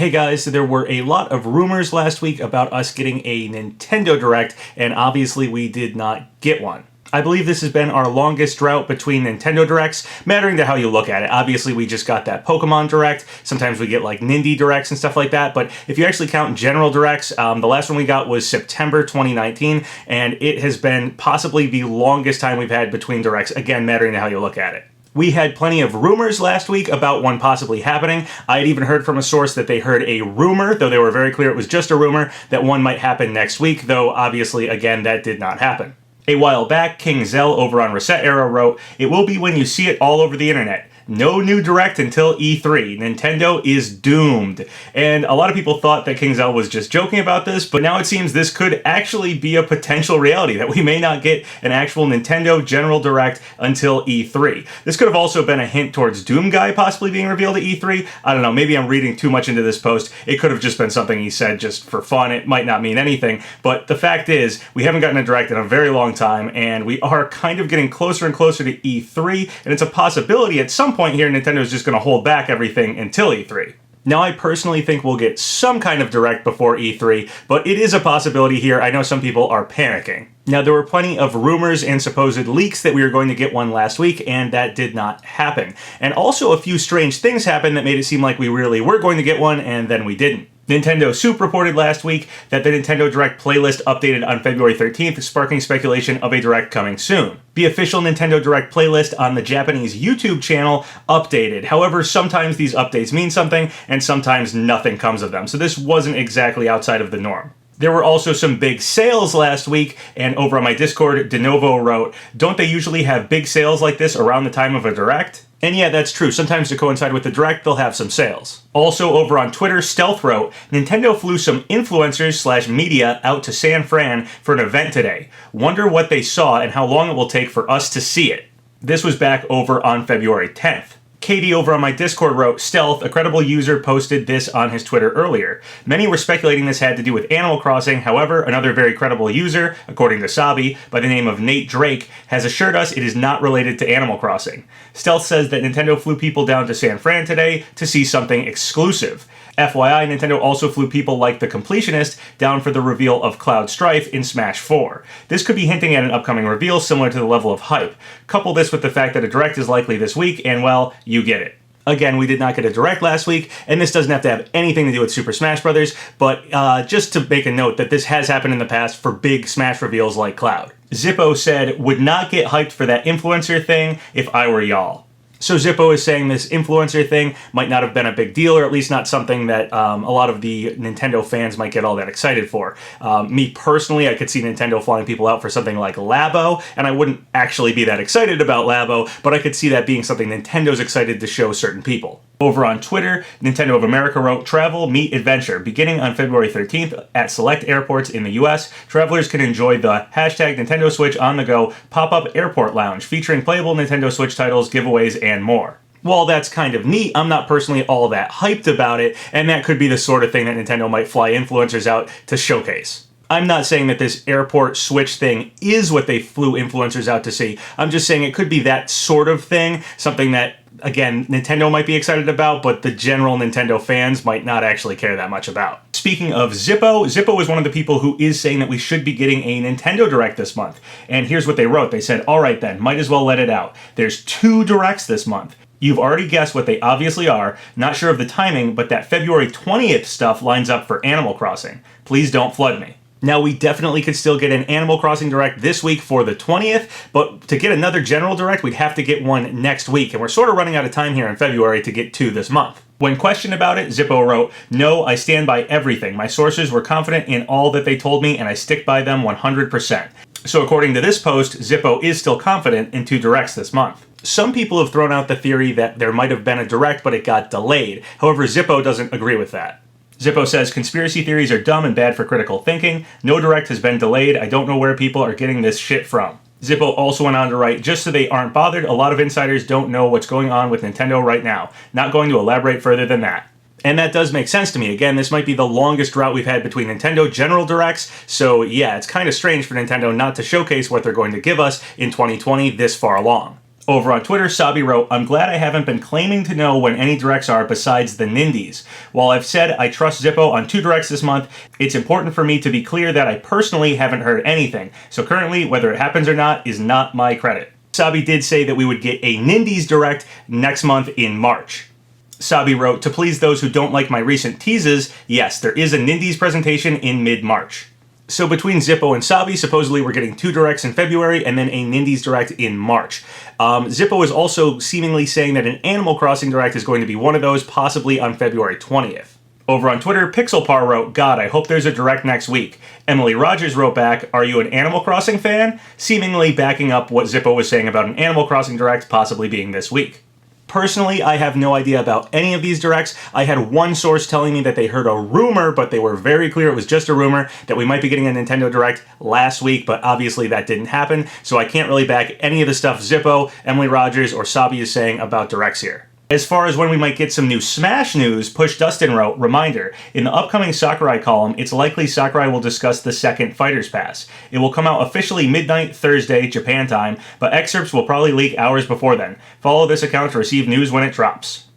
Hey guys, so there were a lot of rumors last week about us getting a Nintendo Direct, and obviously we did not get one. I believe this has been our longest drought between Nintendo Directs, mattering to how you look at it. Obviously, we just got that Pokemon Direct. Sometimes we get like Nindy Directs and stuff like that, but if you actually count general Directs, the last one we got was September 2019, and it has been possibly the longest time we've had between Directs, again, mattering to how you look at it. We had plenty of rumors last week about one possibly happening. I had even heard from a source that they heard a rumor, though they were very clear it was just a rumor, that one might happen next week, though obviously, again, that did not happen. A while back, King Zell over on Reset Arrow wrote, "It will be when you see it all over the internet. No new Direct until E3. Nintendo is doomed." And a lot of people thought that King Zell was just joking about this, but now it seems this could actually be a potential reality, that we may not get an actual Nintendo General Direct until E3. This could have also been a hint towards Doom Guy possibly being revealed at E3. I don't know, maybe I'm reading too much into this post. It could have just been something he said just for fun. It might not mean anything, but the fact is, we haven't gotten a Direct in a very long time, and we are kind of getting closer and closer to E3, and it's a possibility at some point here Nintendo is just going to hold back everything until E3. Now, I personally think we'll get some kind of Direct before E3, but it is a possibility here. I know some people are panicking. Now, there were plenty of rumors and supposed leaks that we were going to get one last week, and that did not happen. And also a few strange things happened that made it seem like we really were going to get one, and then we didn't. Nintendo Soup reported last week that the Nintendo Direct playlist updated on February 13th, sparking speculation of a Direct coming soon. The official Nintendo Direct playlist on the Japanese YouTube channel updated. However, sometimes these updates mean something, and sometimes nothing comes of them, so this wasn't exactly outside of the norm. There were also some big sales last week, and over on my Discord, DeNovo wrote, "Don't they usually have big sales like this around the time of a Direct?" And yeah, that's true. Sometimes to coincide with the Direct, they'll have some sales. Also over on Twitter, Stealth wrote, "Nintendo flew some influencers/media out to San Fran for an event today. Wonder what they saw and how long it will take for us to see it." This was back over on February 10th. Katie over on my Discord wrote, "Stealth, a credible user, posted this on his Twitter earlier. Many were speculating this had to do with Animal Crossing. However, another very credible user, according to Sabi, by the name of Nate Drake, has assured us it is not related to Animal Crossing. Stealth says that Nintendo flew people down to San Fran today to see something exclusive. FYI, Nintendo also flew people like the Completionist down for the reveal of Cloud Strife in Smash 4. This could be hinting at an upcoming reveal similar to the level of hype. Couple this with the fact that a Direct is likely this week, and well, you get it." Again, we did not get a Direct last week, and this doesn't have to have anything to do with Super Smash Bros., but just to make a note that this has happened in the past for big Smash reveals like Cloud. Zippo said, "Would not get hyped for that influencer thing if I were y'all." So Zippo is saying this influencer thing might not have been a big deal, or at least not something that a lot of the Nintendo fans might get all that excited for. Me personally, I could see Nintendo flying people out for something like Labo, and I wouldn't actually be that excited about Labo, but I could see that being something Nintendo's excited to show certain people. Over on Twitter, Nintendo of America wrote, "Travel, meet, adventure. Beginning on February 13th at select airports in the US, travelers can enjoy the hashtag Nintendo Switch on the go pop-up airport lounge featuring playable Nintendo Switch titles, giveaways, and more." While that's kind of neat, I'm not personally all that hyped about it, and that could be the sort of thing that Nintendo might fly influencers out to showcase. I'm not saying that this airport Switch thing is what they flew influencers out to see. I'm just saying it could be that sort of thing, something that, again, Nintendo might be excited about, but the general Nintendo fans might not actually care that much about. Speaking of Zippo, Zippo is one of the people who is saying that we should be getting a Nintendo Direct this month. And here's what they wrote. They said, "All right then, might as well let it out. There's 2 Directs this month. You've already guessed what they obviously are. Not sure of the timing, but that February 20th stuff lines up for Animal Crossing. Please don't flood me." Now, we definitely could still get an Animal Crossing Direct this week for the 20th, but to get another General Direct, we'd have to get one next week, and we're sort of running out of time here in February to get 2 this month. When questioned about it, Zippo wrote, "No, I stand by everything. My sources were confident in all that they told me, and I stick by them 100%. So according to this post, Zippo is still confident in 2 Directs this month. Some people have thrown out the theory that there might have been a Direct, but it got delayed. However, Zippo doesn't agree with that. Zippo says, "Conspiracy theories are dumb and bad for critical thinking. No Direct has been delayed. I don't know where people are getting this shit from." Zippo also went on to write, "Just so they aren't bothered, a lot of insiders don't know what's going on with Nintendo right now. Not going to elaborate further than that." And that does make sense to me. Again, this might be the longest drought we've had between Nintendo General Directs, so yeah, it's kind of strange for Nintendo not to showcase what they're going to give us in 2020 this far along. Over on Twitter, Sabi wrote, I'm glad I haven't been claiming to know when any directs are besides the Nindies. While I've said I trust Zippo on 2 directs this month, it's important for me to be clear that I personally haven't heard anything. So currently, whether it happens or not is not my credit. Sabi did say that we would get a Nindies direct next month in March. Sabi wrote, to please those who don't like my recent teases, yes, there is a Nindies presentation in mid-March. So between Zippo and Sabi, supposedly we're getting 2 directs in February and then a Nindies direct in March. Zippo is also seemingly saying that an Animal Crossing direct is going to be one of those, possibly on February 20th. Over on Twitter, Pixelpar wrote, God, I hope there's a direct next week. Emily Rogers wrote back, are you an Animal Crossing fan? Seemingly backing up what Zippo was saying about an Animal Crossing direct possibly being this week. Personally, I have no idea about any of these directs. I had one source telling me that they heard a rumor, but they were very clear it was just a rumor that we might be getting a Nintendo Direct last week, but obviously that didn't happen, so I can't really back any of the stuff Zippo, Emily Rogers, or Sabi is saying about directs here. As far as when we might get some new Smash news, Push Dustin wrote, reminder, in the upcoming Sakurai column, it's likely Sakurai will discuss the second Fighter's Pass. It will come out officially midnight Thursday, Japan time, but excerpts will probably leak hours before then. Follow this account to receive news when it drops.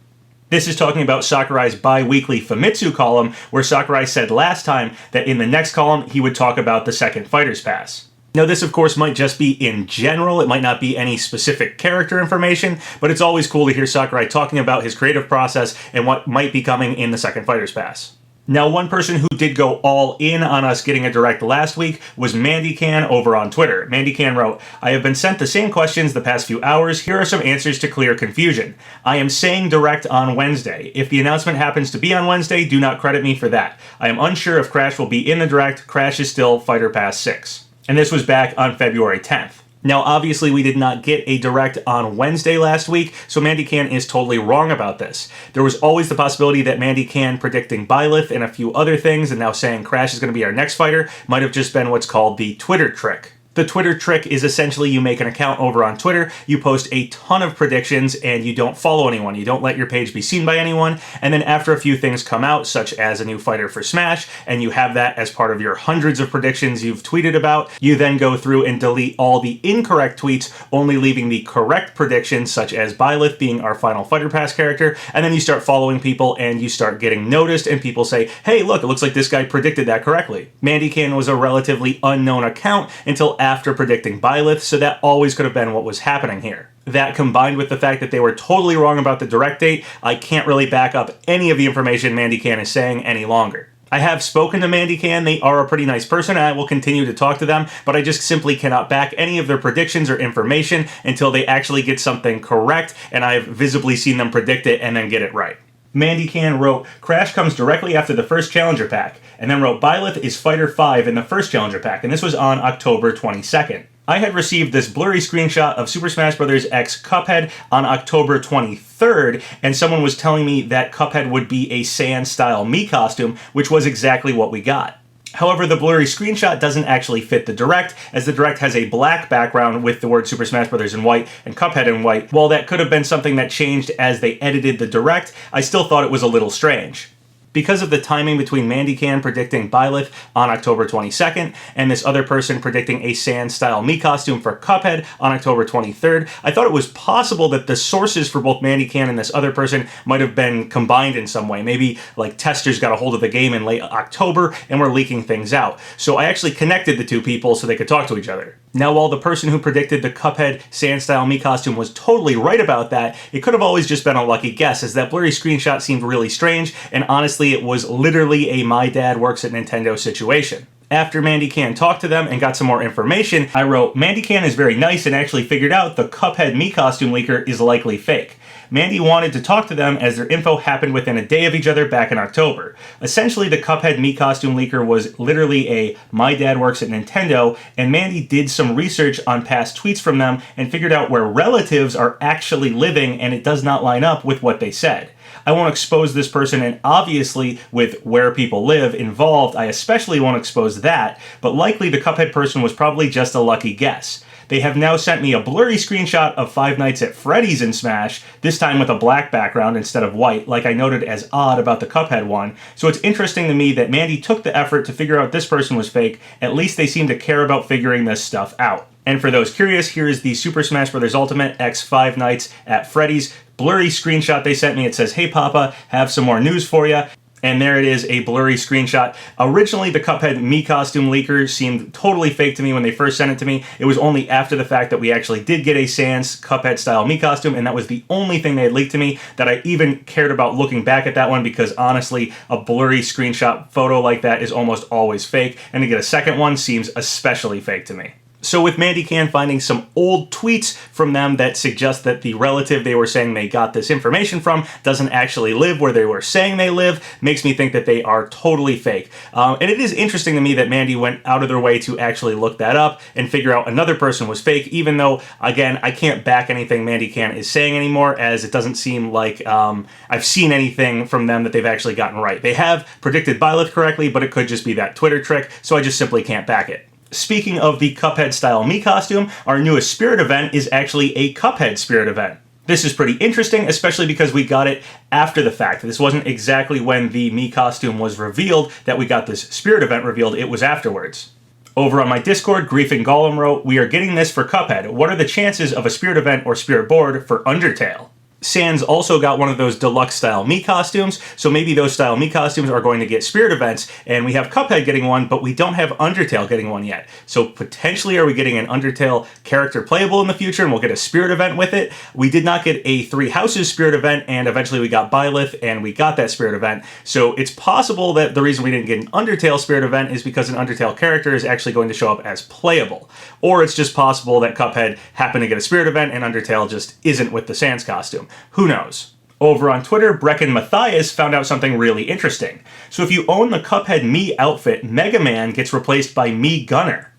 This is talking about Sakurai's bi-weekly Famitsu column, where Sakurai said last time that in the next column he would talk about the second Fighter's Pass. Now this of course might just be in general, it might not be any specific character information, but it's always cool to hear Sakurai talking about his creative process and what might be coming in the second Fighter's Pass. Now one person who did go all in on us getting a direct last week was MandyCan over on Twitter. MandyCan wrote, I have been sent the same questions the past few hours. Here are some answers to clear confusion. I am saying direct on Wednesday. If the announcement happens to be on Wednesday, do not credit me for that. I am unsure if Crash will be in the direct. Crash is still Fighter Pass 6. And this was back on February 10th. Now, obviously, we did not get a direct on Wednesday last week, so MandyCan is totally wrong about this. There was always the possibility that MandyCan predicting Byleth and a few other things, and now saying Crash is going to be our next fighter, might have just been what's called the Twitter trick. The Twitter trick is essentially you make an account over on Twitter, you post a ton of predictions, and you don't follow anyone. You don't let your page be seen by anyone, and then after a few things come out, such as a new fighter for Smash, and you have that as part of your hundreds of predictions you've tweeted about, you then go through and delete all the incorrect tweets, only leaving the correct predictions, such as Byleth being our final Fighter Pass character, and then you start following people and you start getting noticed, and people say, hey, look, it looks like this guy predicted that correctly. MandyCan was a relatively unknown account until after predicting Byleth, so that always could have been what was happening here. That combined with the fact that they were totally wrong about the direct date, I can't really back up any of the information MandyCan is saying any longer. I have spoken to MandyCan, they are a pretty nice person, and I will continue to talk to them, but I just simply cannot back any of their predictions or information until they actually get something correct, and I've visibly seen them predict it and then get it right. MandyCan wrote, Crash comes directly after the first Challenger Pack, and then wrote, Byleth is Fighter 5 in the first Challenger Pack, and this was on October 22nd. I had received this blurry screenshot of Super Smash Bros. X Cuphead on October 23rd, and someone was telling me that Cuphead would be a Sand-style Mii costume, which was exactly what we got. However, the blurry screenshot doesn't actually fit the direct, as the direct has a black background with the word Super Smash Bros. In white and Cuphead in white. While that could have been something that changed as they edited the direct, I still thought it was a little strange. Because of the timing between MandyCan predicting Byleth on October 22nd and this other person predicting a Sand-style Mii costume for Cuphead on October 23rd, I thought it was possible that the sources for both MandyCan and this other person might have been combined in some way. Maybe like testers got a hold of the game in late October and were leaking things out. So I actually connected the two people so they could talk to each other. Now, while the person who predicted the Cuphead Sand-style Mii costume was totally right about that, it could have always just been a lucky guess, as that blurry screenshot seemed really strange, and honestly, it was literally a my dad works at Nintendo situation. After MandyCan talked to them and got some more information, I wrote, MandyCan is very nice and actually figured out the Cuphead Mii costume leaker is likely fake. Mandy wanted to talk to them as their info happened within a day of each other back in October. Essentially, the Cuphead Mii costume leaker was literally a my dad works at Nintendo, and Mandy did some research on past tweets from them and figured out where relatives are actually living, and it does not line up with what they said. I won't expose this person, and obviously with where people live involved, I especially won't expose that, but likely the Cuphead person was probably just a lucky guess. They have now sent me a blurry screenshot of Five Nights at Freddy's in Smash, this time with a black background instead of white, like I noted as odd about the Cuphead one, so it's interesting to me that Mandy took the effort to figure out this person was fake. At least they seem to care about figuring this stuff out. And for those curious, here is the Super Smash Bros. Ultimate X Five Nights at Freddy's blurry screenshot they sent me. It says, "Hey Papa, have some more news for you." And there it is, a blurry screenshot. Originally, the Cuphead Mii Costume leaker seemed totally fake to me when they first sent it to me. It was only after the fact that we actually did get a Sans Cuphead-style Mii Costume, and that was the only thing they had leaked to me that I even cared about looking back at that one, because honestly, a blurry screenshot photo like that is almost always fake, and to get a second one seems especially fake to me. So with MandyCan finding some old tweets from them that suggest that the relative they were saying they got this information from doesn't actually live where they were saying they live, makes me think that they are totally fake. And it is interesting to me that Mandy went out of their way to actually look that up and figure out another person was fake, even though, again, I can't back anything MandyCan is saying anymore, as it doesn't seem like I've seen anything from them that they've actually gotten right. They have predicted Byleth correctly, but it could just be that Twitter trick, so I just simply can't back it. Speaking of the Cuphead-style Mii Costume, our newest Spirit event is actually a Cuphead Spirit event. This is pretty interesting, especially because we got it after the fact. This wasn't exactly when the Mii Costume was revealed that we got this Spirit event revealed, it was afterwards. Over on my Discord, Grief and Gollum wrote, "We are getting this for Cuphead. What are the chances of a Spirit event or Spirit board for Undertale?" Sans also got one of those deluxe style Mii costumes, so maybe those style Mii costumes are going to get Spirit events, and we have Cuphead getting one, but we don't have Undertale getting one yet. So potentially are we getting an Undertale character playable in the future, and we'll get a Spirit event with it? We did not get a Three Houses Spirit event, and eventually we got Byleth, and we got that Spirit event. So it's possible that the reason we didn't get an Undertale Spirit event is because an Undertale character is actually going to show up as playable. Or it's just possible that Cuphead happened to get a Spirit event, and Undertale just isn't with the Sans costume. Who knows? Over on Twitter, Brecken Matthias found out something really interesting. So if you own the Cuphead Mii outfit, Mega Man gets replaced by Mii Gunner.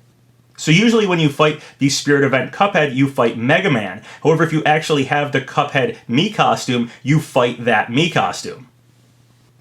So usually when you fight the Spirit event Cuphead, you fight Mega Man. However, if you actually have the Cuphead Mii costume, you fight that Mii costume.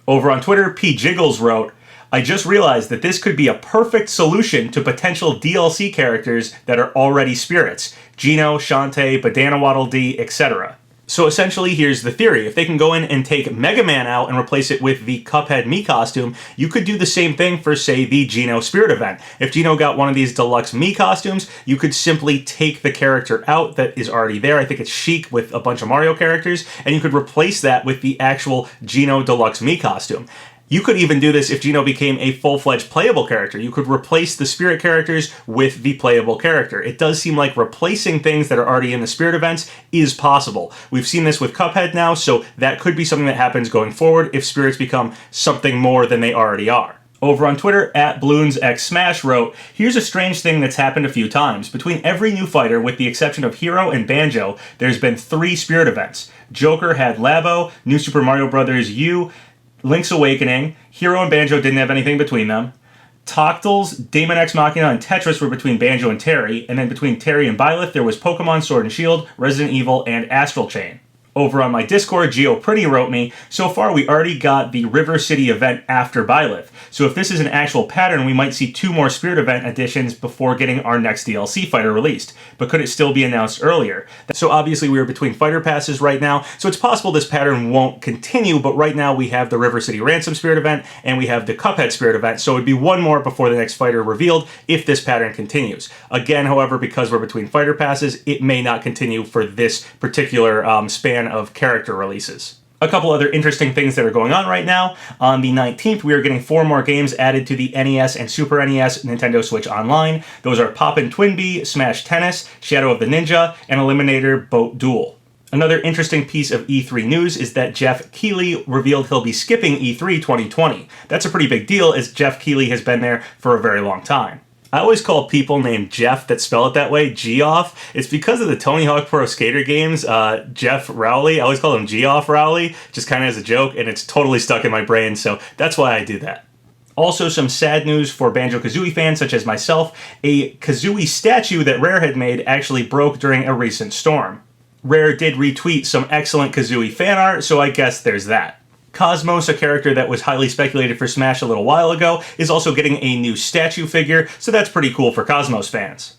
Over on Twitter, P. Jiggles wrote, "I just realized that this could be a perfect solution to potential DLC characters that are already spirits. Geno, Shantae, Banana Waddle Dee, etc. So essentially, here's the theory. If they can go in and take Mega Man out and replace it with the Cuphead Mii costume, you could do the same thing for, say, the Geno Spirit event. If Geno got one of these deluxe Mii costumes, you could simply take the character out that is already there. I think it's Sheik with a bunch of Mario characters, and you could replace that with the actual Geno Deluxe Mii costume. You could even do this if Geno became a full-fledged playable character. You could replace the Spirit characters with the playable character. It does seem like replacing things that are already in the Spirit events is possible. We've seen this with Cuphead now, so that could be something that happens going forward if Spirits become something more than they already are. Over on Twitter, @BloonsXSmash wrote, "Here's a strange thing that's happened a few times. Between every new fighter, with the exception of Hero and Banjo, there's been 3 Spirit events. Joker had Labo, New Super Mario Bros. U, Link's Awakening. Hero and Banjo didn't have anything between them. Toctles, Daemon X Machina, and Tetris were between Banjo and Terry, and then between Terry and Byleth, there was Pokemon Sword and Shield, Resident Evil, and Astral Chain." Over on my Discord, GeoPretty wrote me, "So far we already got the River City event after Byleth. So if this is an actual pattern, we might see 2 more Spirit event additions before getting our next DLC fighter released. But could it still be announced earlier?" So obviously we are between fighter passes right now, so it's possible this pattern won't continue, but right now we have the River City Ransom Spirit event, and we have the Cuphead Spirit event, so it'd be 1 more before the next fighter revealed if this pattern continues. Again, however, because we're between fighter passes, it may not continue for this particular span of character releases. A couple other interesting things that are going on right now. On the 19th, we are getting 4 more games added to the NES and Super NES Nintendo Switch Online. Those are Poppin' Twinbee, Smash Tennis, Shadow of the Ninja, and Eliminator Boat Duel. Another interesting piece of E3 news is that Jeff Keighley revealed he'll be skipping E3 2020. That's a pretty big deal, as Jeff Keighley has been there for a very long time. I always call people named Jeff that spell it that way Geoff. It's because of the Tony Hawk Pro Skater games, Jeff Rowley. I always call him Geoff Rowley, just kind of as a joke, and it's totally stuck in my brain, so that's why I do that. Also, some sad news for Banjo-Kazooie fans such as myself. A Kazooie statue that Rare had made actually broke during a recent storm. Rare did retweet some excellent Kazooie fan art, so I guess there's that. Cosmos, a character that was highly speculated for Smash a little while ago, is also getting a new statue figure, so that's pretty cool for Cosmos fans.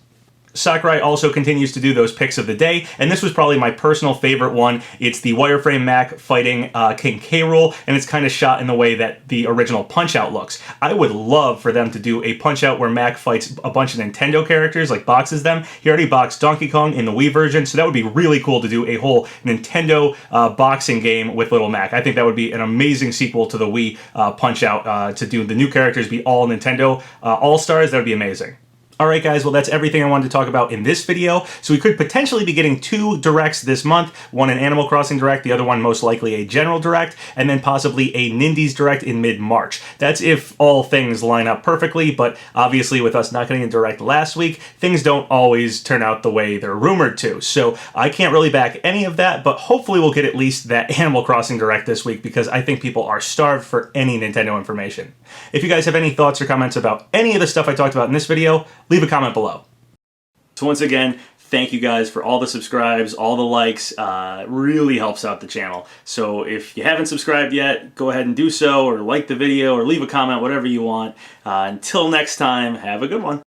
Sakurai also continues to do those picks of the day, and this was probably my personal favorite one. It's the wireframe Mac fighting King K. Rool, and it's kind of shot in the way that the original Punch-Out looks. I would love for them to do a Punch-Out where Mac fights a bunch of Nintendo characters, like boxes them. He already boxed Donkey Kong in the Wii version, so that would be really cool to do a whole Nintendo boxing game with Little Mac. I think that would be an amazing sequel to the Wii Punch-Out, to do the new characters be all Nintendo All-Stars. That would be amazing. Alright guys, well that's everything I wanted to talk about in this video. So we could potentially be getting 2 directs this month, one an Animal Crossing direct, the other one most likely a general direct, and then possibly a Nindies direct in mid-March. That's if all things line up perfectly, but obviously with us not getting a direct last week, things don't always turn out the way they're rumored to. So I can't really back any of that, but hopefully we'll get at least that Animal Crossing direct this week because I think people are starved for any Nintendo information. If you guys have any thoughts or comments about any of the stuff I talked about in this video, leave a comment below. So once again, thank you guys for all the subscribes, all the likes. Really helps out the channel. So if you haven't subscribed yet, go ahead and do so, or like the video, or leave a comment, whatever you want. Until next time, have a good one.